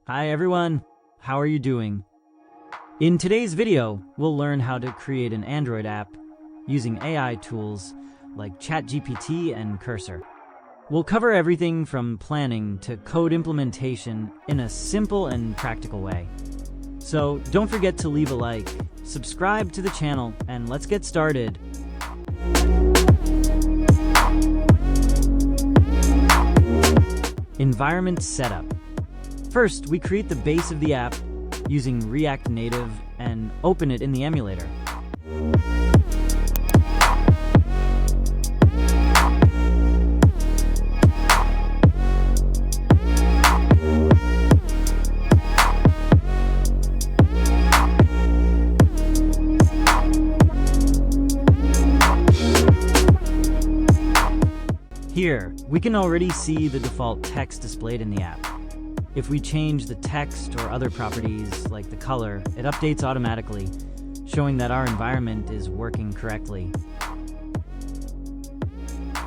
Hi everyone, how are you doing? In today's video, we'll learn how to create an Android app using AI tools like ChatGPT and Cursor. We'll cover everything from planning to code implementation in a simple and practical way. So don't forget to leave a like, subscribe to the channel, and let's get started. Environment setup. First, we create the base of the app using React Native and open it in the emulator. Here, we can already see the default text displayed in the app. If we change the text or other properties, like the color, it updates automatically, showing that our environment is working correctly.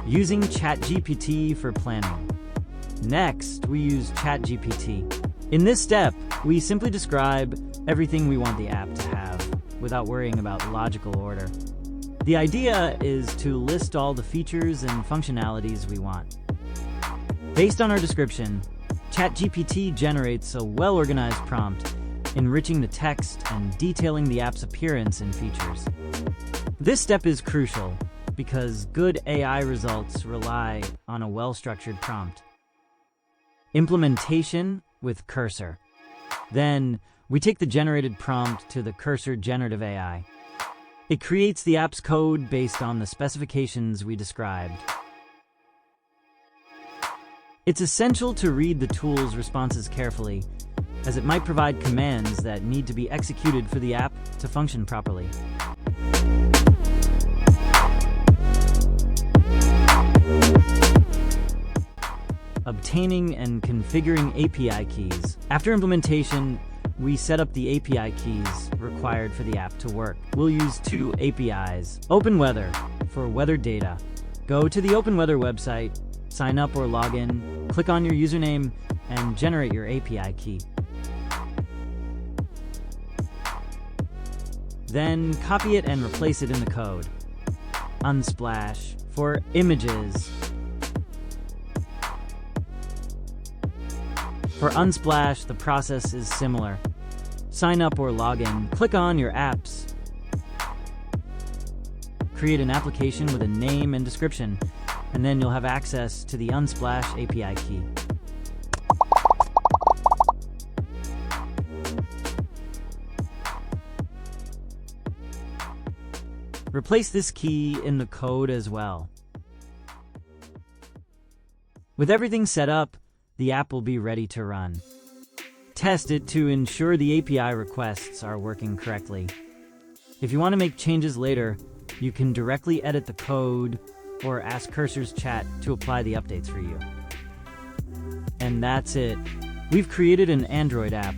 Using ChatGPT for planning. Next, we use ChatGPT. In this step, we simply describe everything we want the app to have, without worrying about logical order. The idea is to list all the features and functionalities we want. Based on our description, ChatGPT generates a well-organized prompt, enriching the text and detailing the app's appearance and features. This step is crucial because good AI results rely on a well-structured prompt. Implementation with Cursor. Then, we take the generated prompt to the Cursor generative AI. It creates the app's code based on the specifications we described. It's essential to read the tool's responses carefully, as it might provide commands that need to be executed for the app to function properly. Obtaining and configuring API keys. After implementation, we set up the API keys required for the app to work. We'll use two APIs. OpenWeather for weather data. Go to the OpenWeather website, sign up or log in, click on your username, and generate your API key. Then copy it and replace it in the code. Unsplash for images. For Unsplash, the process is similar. Sign up or log in, click on your apps. Create an application with a name and description, and then you'll have access to the Unsplash API key. Replace this key in the code as well. With everything set up, the app will be ready to run. Test it to ensure the API requests are working correctly. If you want to make changes later, you can directly edit the code or ask Cursor's chat to apply the updates for you. And that's it. We've created an Android app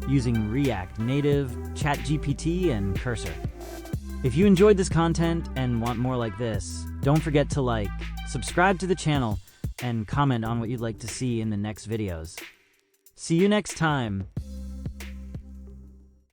using React Native, ChatGPT, and Cursor. If you enjoyed this content and want more like this, don't forget to like, subscribe to the channel, and comment on what you'd like to see in the next videos. See you next time!